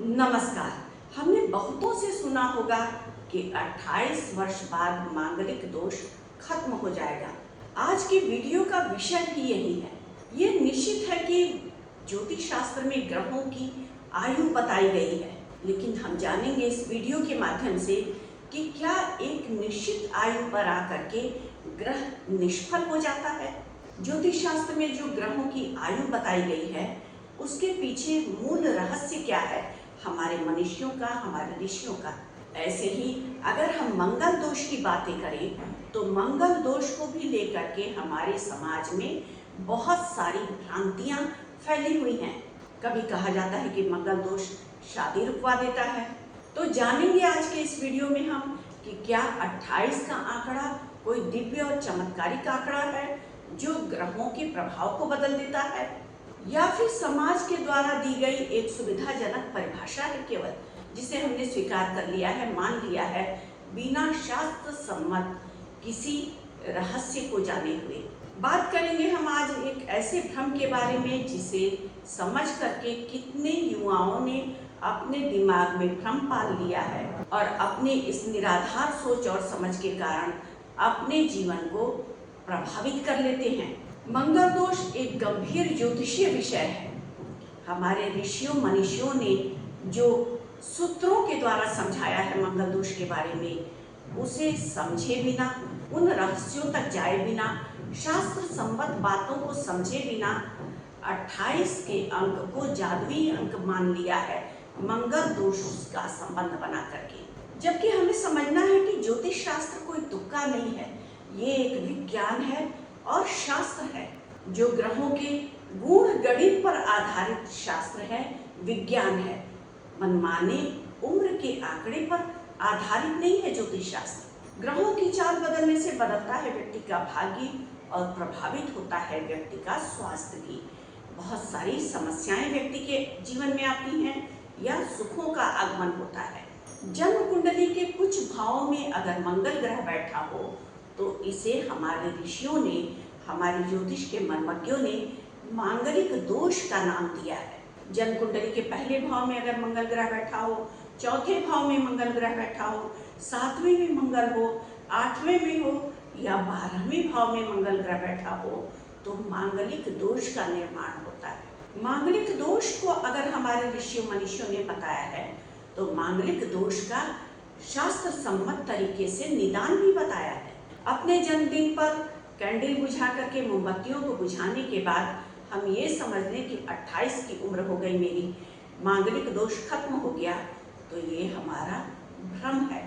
नमस्कार। हमने बहुतों से सुना होगा कि 28 वर्ष बाद मांगलिक दोष खत्म हो जाएगा। आज की वीडियो का विषय भी यही है। ये निश्चित है कि ज्योतिष शास्त्र में ग्रहों की आयु बताई गई है, लेकिन हम जानेंगे इस वीडियो के माध्यम से कि क्या एक निश्चित आयु पर आकर के ग्रह निष्फल हो जाता है। ज्योतिष शास्त्र में जो ग्रहों की आयु बताई गई है उसके पीछे मूल रहस्य क्या है, हमारे मनुष्यों का, हमारे ऋषियों का। ऐसे ही अगर हम मंगल दोष की बातें करें तो मंगल दोष को भी लेकर के हमारे समाज में बहुत सारी भ्रांतियां फैली हुई हैं। कभी कहा जाता है कि मंगल दोष शादी रुकवा देता है। तो जानेंगे आज के इस वीडियो में हम कि क्या 28 का आंकड़ा कोई दिव्य और चमत्कारिक आंकड़ा है जो ग्रहों के प्रभाव को बदल देता है, या फिर समाज के द्वारा दी गई एक सुविधाजनक परिभाषा है केवल, जिसे हमने स्वीकार कर लिया है, मान लिया है, बिना शास्त्र सम्मत किसी रहस्य को जाने हुए। बात करेंगे हम आज एक ऐसे भ्रम के बारे में जिसे समझ करके कितने युवाओं ने अपने दिमाग में भ्रम पाल लिया है और अपने इस निराधार सोच और समझ के कारण अपने जीवन को प्रभावित कर लेते हैं। मंगल दोष एक गंभीर ज्योतिषीय विषय है। हमारे ऋषियों मनीषियों ने जो सूत्रों के द्वारा समझाया है मंगल दोष के बारे में, उसे समझे बिना, उन रहस्यों तक जाए बिना, शास्त्र संबद्ध बातों को समझे बिना 28 के अंक को जादुई अंक मान लिया है मंगल दोष का संबंध बना करके। जबकि हमें समझना है कि ज्योतिष शास्त्र कोई तुक्का नहीं है, ये एक विज्ञान है और शास्त्र है जो ग्रहों के गूढ़ गणित पर आधारित शास्त्र है, विज्ञान है। मनमाने उम्र के आंकड़े पर आधारित नहीं है ज्योतिष शास्त्र। ग्रहों की चाल बदलने से बदलता है व्यक्ति का भाग्य और प्रभावित होता है व्यक्ति का स्वास्थ्य भी। बहुत सारी समस्याएं व्यक्ति के जीवन में आती हैं या सुखों का आगमन होता है। जन्म कुंडली के कुछ भावों में अगर मंगल ग्रह बैठा हो तो इसे हमारे ऋषियों ने, हमारे ज्योतिष के मर्मज्ञों ने मांगलिक दोष का नाम दिया है। जन्म कुंडली के पहले भाव में अगर मंगल ग्रह बैठा हो, चौथे भाव में मंगल ग्रह बैठा हो, 7वें में मंगल हो, 8वें में हो या 12वें भाव में मंगल ग्रह बैठा हो तो मांगलिक दोष का निर्माण होता है। मांगलिक दोष को अगर हमारे ऋषियों मनीषियों ने बताया है तो मांगलिक दोष का शास्त्र सम्मत तरीके से निदान भी बताया है। अपने जन्मदिन पर कैंडल बुझा करके मोमबत्तियों को बुझाने के बाद हम ये समझ लें कि 28 की उम्र हो गई मेरी, मांगलिक दोष खत्म हो गया, तो ये हमारा भ्रम है।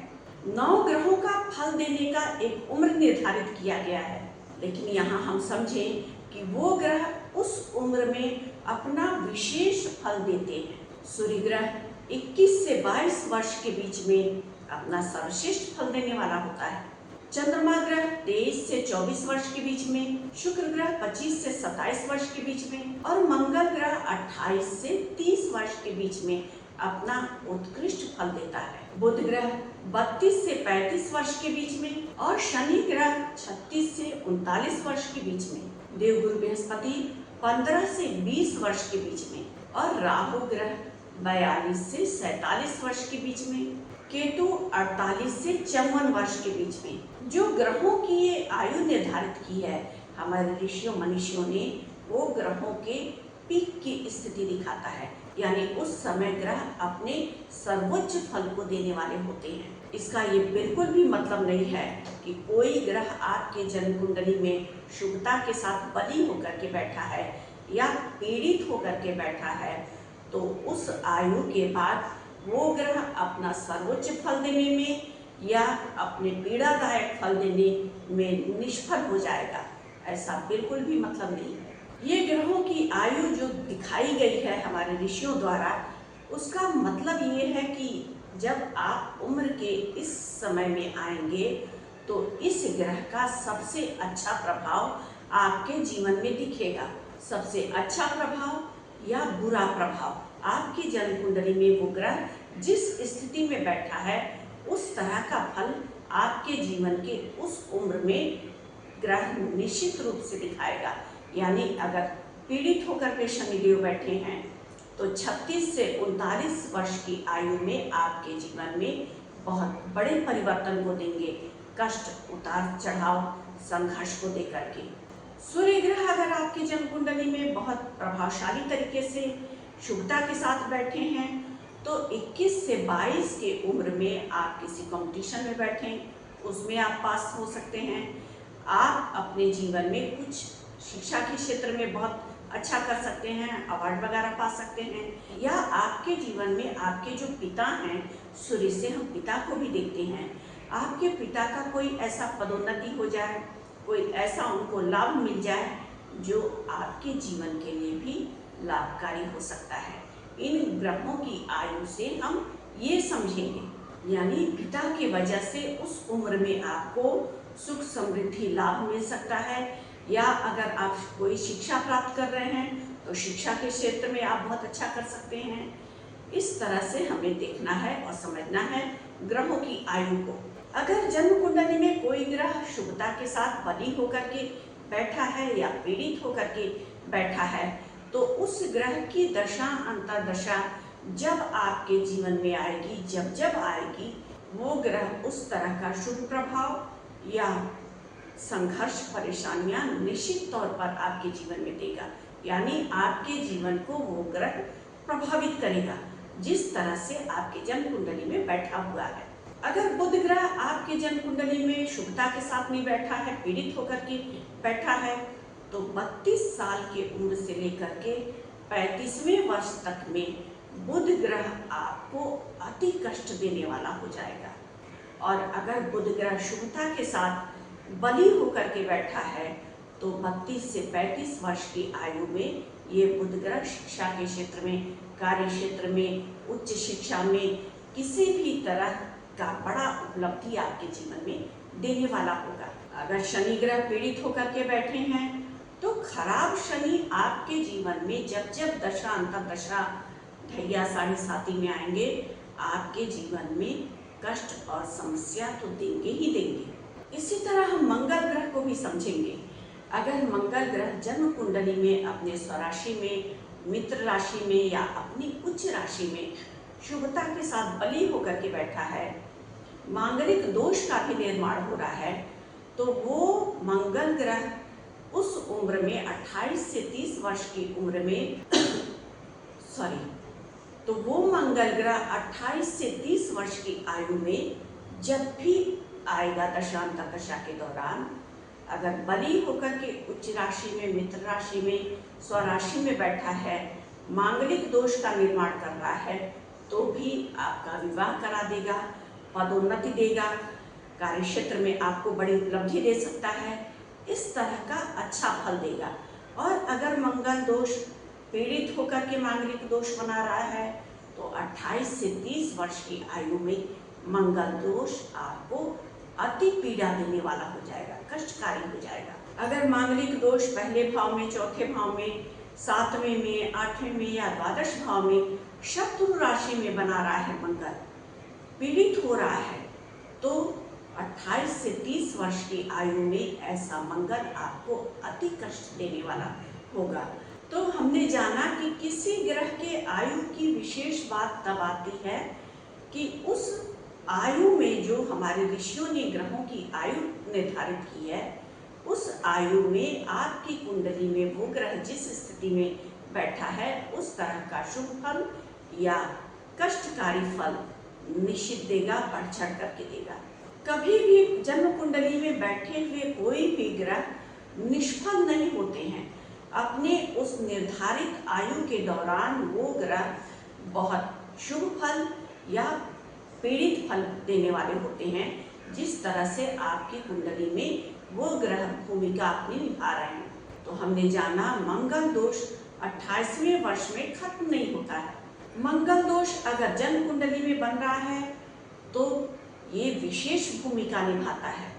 9 ग्रहों का फल देने का एक उम्र निर्धारित किया गया है, लेकिन यहाँ हम समझें कि वो ग्रह उस उम्र में अपना विशेष फल देते हैं। सूर्य ग्रह 21 से 22 वर्ष के बीच में अपना सर्वश्रेष्ठ फल देने वाला होता है। चंद्रमा ग्रह 23 से 24 वर्ष के बीच में, शुक्र ग्रह 25 से 27 वर्ष के बीच में और मंगल ग्रह 28 से 30 वर्ष के बीच में अपना उत्कृष्ट फल देता है। बुध ग्रह 32 से 35 वर्ष के बीच में और शनि ग्रह 36 से 39 वर्ष के बीच में, देवगुरु बृहस्पति 15 से 20 वर्ष के बीच में और राहु ग्रह 42 से 47 वर्ष के बीच में, केतु 48 से 54 वर्ष के बीच में। जो ग्रहों की ये आयु निर्धारित की है हमारे ऋषियों मनीषियों ने, वो ग्रहों के पीक की स्थिति दिखाता है, यानी उस समय ग्रह अपने सर्वोच्च फल को देने वाले होते हैं। इसका ये बिल्कुल भी मतलब नहीं है कि कोई ग्रह आपके जन्म कुंडली में शुभता के साथ बली होकर के बैठा है या पीड़ित होकर के बैठा है तो उस आयु के बाद वो ग्रह अपना सर्वोच्च फल देने में या अपने पीड़ादायक फल देने में निष्फल हो जाएगा, ऐसा बिल्कुल भी मतलब नहीं है। ये ग्रहों की आयु जो दिखाई गई है हमारे ऋषियों द्वारा, उसका मतलब ये है कि जब आप उम्र के इस समय में आएंगे तो इस ग्रह का सबसे अच्छा प्रभाव आपके जीवन में दिखेगा। सबसे अच्छा प्रभाव या बुरा प्रभाव, आपकी जन्म कुंडली में वो ग्रह जिस स्थिति में बैठा है उस तरह का फल आपके जीवन के उस उम्र में ग्रह निश्चित रूप से दिखाएगा। यानी अगर पीड़ित होकर के शनिदेव बैठे हैं तो 36 से 39 वर्ष की आयु में आपके जीवन में बहुत बड़े परिवर्तन को देंगे, कष्ट, उतार चढ़ाव, संघर्ष को देकर के। सूर्य ग्रह अगर आपकी जन्म कुंडली में बहुत प्रभावशाली तरीके से शुभता के साथ बैठे हैं तो 21 से 22 के उम्र में आप किसी कंपटीशन में बैठें, उसमें आप पास हो सकते हैं। आप अपने जीवन में कुछ शिक्षा के क्षेत्र में बहुत अच्छा कर सकते हैं, अवार्ड वगैरह पा सकते हैं। या आपके जीवन में आपके जो पिता हैं, सूर्य से हम पिता को भी देखते हैं, आपके पिता का कोई ऐसा पदोन्नति हो जाए, कोई ऐसा उनको लाभ मिल जाए जो आपके जीवन के लिए भी लाभकारी हो सकता है। इन ग्रहों की आयु से हम ये समझेंगे, यानी पिता की वजह से उस उम्र में आपको सुख समृद्धि लाभ मिल सकता है। या अगर आप कोई शिक्षा प्राप्त कर रहे हैं तो शिक्षा के क्षेत्र में आप बहुत अच्छा कर सकते हैं। इस तरह से हमें देखना है और समझना है ग्रहों की आयु को। अगर जन्म कुंडली में कोई ग्रह शुभता के साथ बली होकर के बैठा है या पीड़ित होकर के बैठा है तो उस ग्रह की दशा अंतर्दशा जब आपके जीवन में आएगी, जब आएगी, वो ग्रह उस तरह का शुभ प्रभाव या संघर्ष, परेशानियां निश्चित तौर पर आपके जीवन में देगा। यानी आपके जीवन को वो ग्रह प्रभावित करेगा जिस तरह से आपके जन्म कुंडली में बैठा हुआ है। अगर बुध ग्रह आपके जन्म कुंडली में शुभता के साथ नहीं बैठा है, पीड़ित होकर के बैठा है, तो 32 साल के उम्र से लेकर के 35वें वर्ष तक में बुध ग्रह आपको अति कष्ट देने वाला हो जाएगा। और अगर बुध ग्रह शुभता के साथ बली होकर के बैठा है तो 32 से 35 वर्ष की आयु में ये बुध ग्रह शिक्षा के क्षेत्र में, कार्य क्षेत्र में, उच्च शिक्षा में किसी भी तरह का बड़ा उपलब्धि आपके जीवन में देने वाला होगा। अगर शनि ग्रह पीड़ित होकर के बैठे हैं तो खराब शनि आपके जीवन में जब जब दशा अंतर्दशा ढैया साढ़े साथी में आएंगे, आपके जीवन में कष्ट और समस्या तो देंगे ही देंगे। इसी तरह हम मंगल ग्रह को भी समझेंगे। अगर मंगल ग्रह जन्म कुंडली में अपने स्वराशि में, मित्र राशि में या अपनी उच्च राशि में शुभता के साथ बली होकर के बैठा है, मांगलिक दोष का भी निर्माण हो रहा है, तो वो मंगल ग्रह उस उम्र में 28 से 30 वर्ष की उम्र में तो वो मंगल ग्रह 28 से 30 वर्ष की आयु में जब भी आएगा दशांतरदशा के दौरान, अगर बली होकर के उच्च राशि में, मित्र राशि में, स्वराशि में बैठा है, मांगलिक दोष का निर्माण कर रहा है, तो भी आपका विवाह करा देगा, पदोन्नति देगा, कार्य क्षेत्र में आपको बड़ी उपलब्धि दे सकता है, इस तरह का अच्छा फल देगा। और अगर मंगल दोष पीड़ित होकर के मांगलिक दोष बना रहा है तो 28 से 30 वर्ष की आयु में मंगल दोष आपको अति पीड़ा देने वाला हो जाएगा, कष्टकारी हो जाएगा। अगर मांगलिक दोष पहले भाव में, चौथे भाव में, 7वें में, 8वें में या द्वादश भाव में शत्रु राशि में बना रहा है, मंगल पीड़ित हो रहा है, तो 28 से 30 वर्ष की आयु में ऐसा मंगल आपको अति कष्ट देने वाला होगा। तो हमने जाना कि किसी ग्रह के आयु की विशेष बात तब आती है कि उस आयु में जो हमारे ऋषियों ने ग्रहों की आयु निर्धारित की है, उस आयु में आपकी कुंडली में वो ग्रह जिस स्थिति में बैठा है उस तरह का शुभ फल या कष्टकारी फल निश्चित देगा, बढ़ चढ़ करके देगा। कभी भी जन्म कुंडली में बैठे हुए कोई भी ग्रह निष्फल नहीं होते हैं। अपने उस निर्धारित आयु के दौरान वो ग्रह बहुत शुभ फल या पीड़ित फल देने वाले होते हैं, जिस तरह से आपकी कुंडली में वो ग्रह भूमिका अपनी निभा रहे हैं। तो हमने जाना मंगल दोष 28वें वर्ष में खत्म नहीं होता है। मंगल दोष अगर जन्म कुंडली में बन रहा है तो ये विशेष भूमिका निभाता है।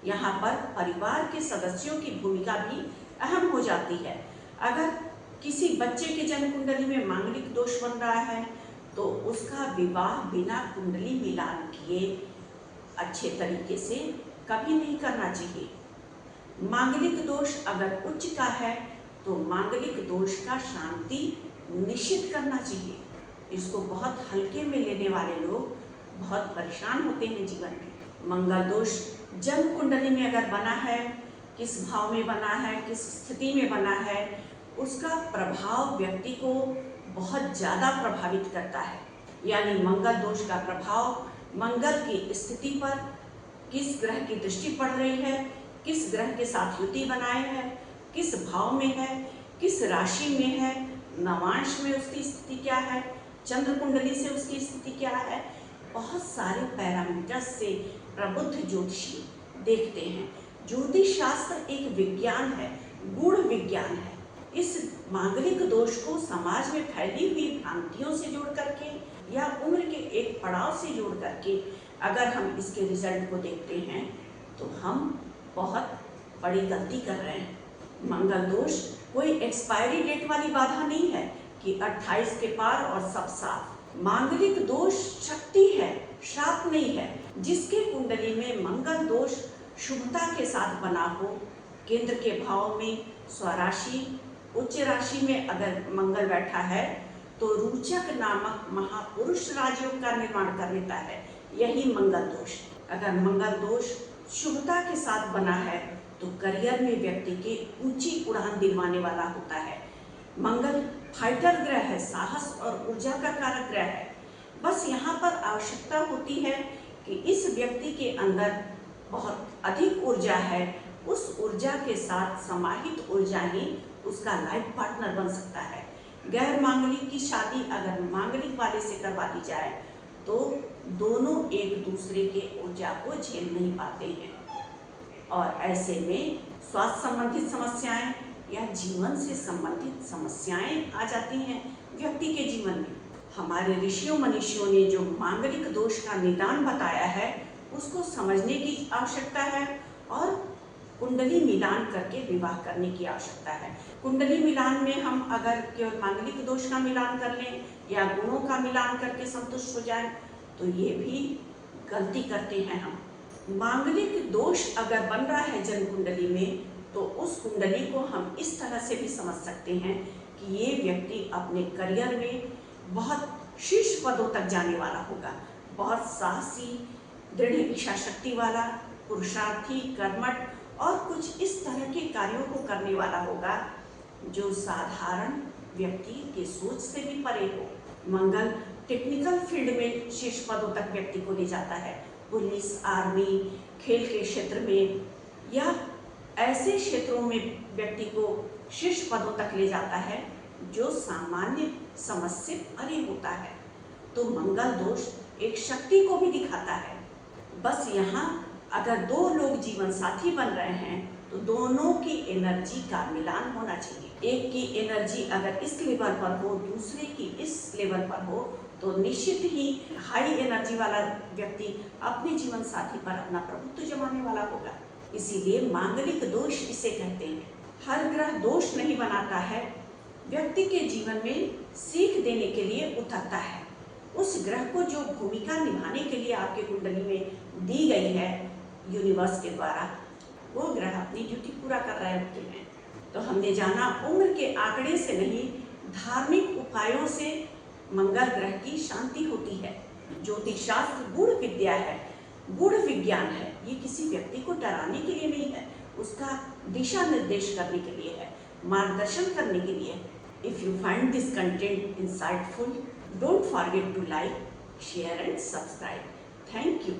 यहाँ पर परिवार के सदस्यों की भूमिका भी अहम हो जाती है। अगर किसी बच्चे के जन्म कुंडली में मांगलिक दोष बन रहा है तो उसका विवाह बिना कुंडली मिलान किए अच्छे तरीके से कभी नहीं करना चाहिए। मांगलिक दोष अगर उच्च का है तो मांगलिक दोष का शांति निषिद्ध करना चाहिए। इसको बहुत हल्के में लेने वाले लोग बहुत परेशान होते हैं जीवन में। मंगल दोष जन्म कुंडली में अगर बना है, किस भाव में बना है, किस स्थिति में बना है, उसका प्रभाव व्यक्ति को बहुत ज़्यादा प्रभावित करता है। यानी मंगल दोष का प्रभाव मंगल की स्थिति पर, किस ग्रह की दृष्टि पड़ रही है, किस ग्रह के साथ युति बनाए है, किस भाव में है, किस राशि में है, नवांश में उसकी स्थिति क्या है, चंद्र कुंडली से उसकी स्थिति क्या है, बहुत सारे पैरामीटर्स से प्रबुद्ध ज्योतिषी देखते हैं। ज्योतिष शास्त्र एक विज्ञान है, गूढ़ विज्ञान है। इस मांगलिक दोष को समाज में फैली हुई भ्रांतियों से जोड़ करके या उम्र के एक पड़ाव से जोड़ करके अगर हम इसके रिजल्ट को देखते हैं तो हम बहुत बड़ी गलती कर रहे हैं। मंगल दोष कोई एक्सपायरी डेट वाली बाधा नहीं है कि 28 के पार और सब साफ। मांगलिक दोष शक्ति है, श्राप नहीं है। जिसके कुंडली में मंगल दोष शुभता के साथ बना हो, केंद्र के भाव में, स्वराशि, उच्च राशि में अगर मंगल बैठा है तो रोचक नामक महापुरुष राजयोग का निर्माण कर लेता है, यही मंगल दोष। अगर मंगल दोष शुभता के साथ बना है तो करियर में व्यक्ति के ऊंची उड़ान दिलवाने वाला होता है। मंगल फाइटर ग्रह है, साहस और ऊर्जा का कारक ग्रह है। बस यहाँ पर आवश्यकता होती है कि इस व्यक्ति के अंदर बहुत अधिक ऊर्जा है, उस ऊर्जा के साथ समाहित ऊर्जा ही उसका लाइफ पार्टनर बन सकता है। गैर मांगलिक की शादी अगर मांगलिक वाले से करवा दी जाए तो दोनों एक दूसरे के ऊर्जा को झेल नहीं पाते हैं और ऐसे में स्वास्थ्य संबंधित समस्याएं या जीवन से संबंधित समस्याएं आ जाती हैं व्यक्ति के जीवन में। हमारे ऋषियों मनीषियों ने जो मांगलिक दोष का निदान बताया है उसको समझने की आवश्यकता है और कुंडली मिलान करके विवाह करने की आवश्यकता है। कुंडली मिलान में हम अगर केवल मांगलिक दोष का मिलान कर लें या गुणों का मिलान करके संतुष्ट हो जाएं तो ये भी गलती करते हैं हम। मांगलिक दोष अगर बन रहा है जन्म कुंडली में तो उस कुंडली को हम इस तरह से भी समझ सकते हैं कि ये व्यक्ति अपने करियर में बहुत शीर्ष पदों तक जाने वाला होगा, बहुत साहसी, दृढ़ इच्छा शक्ति वाला, पुरुषार्थी, कर्मठ और कुछ इस तरह के कार्यों को करने वाला होगा जो साधारण व्यक्ति के सोच से भी परे हो। मंगल टेक्निकल फील्ड में शीर्ष पदों तक व्यक्ति को ले जाता है, पुलिस, आर्मी, खेल के क्षेत्र में या ऐसे क्षेत्रों में व्यक्ति को शीर्ष पदों तक ले जाता है जो सामान्य समझ से परे होता है। तो मंगल दोष एक शक्ति को भी दिखाता है। बस यहाँ अगर दो लोग जीवन साथी बन रहे हैं तो दोनों की एनर्जी का मिलान होना चाहिए। एक की एनर्जी अगर इस लेवल पर हो, दूसरे की इस लेवल पर हो तो निश्चित ही हाई एनर्जी वाला व्यक्ति अपने जीवन साथी पर अपना प्रभुत्व जमाने वाला होगा। इसीलिए मांगलिक दोष इसे कहते हैं। हर ग्रह दोष नहीं बनाता है, व्यक्ति के जीवन में सीख देने के लिए उतरता है। उस ग्रह को जो भूमिका निभाने के लिए आपके कुंडली में दी गई है यूनिवर्स के द्वारा, वो ग्रह अपनी ड्यूटी पूरा कर रहे होते हैं। तो हमने जाना उम्र के आंकड़े से नहीं, धार्मिक उपायों से मंगल ग्रह की शांति होती है। ज्योतिष शास्त्र गूढ़ विद्या है, गूढ़ विज्ञान है। ये किसी व्यक्ति को डराने के लिए नहीं है, उसका दिशा निर्देश करने के लिए है, मार्गदर्शन करने के लिए। If you find this content insightful, don't forget to like, share and subscribe. Thank you.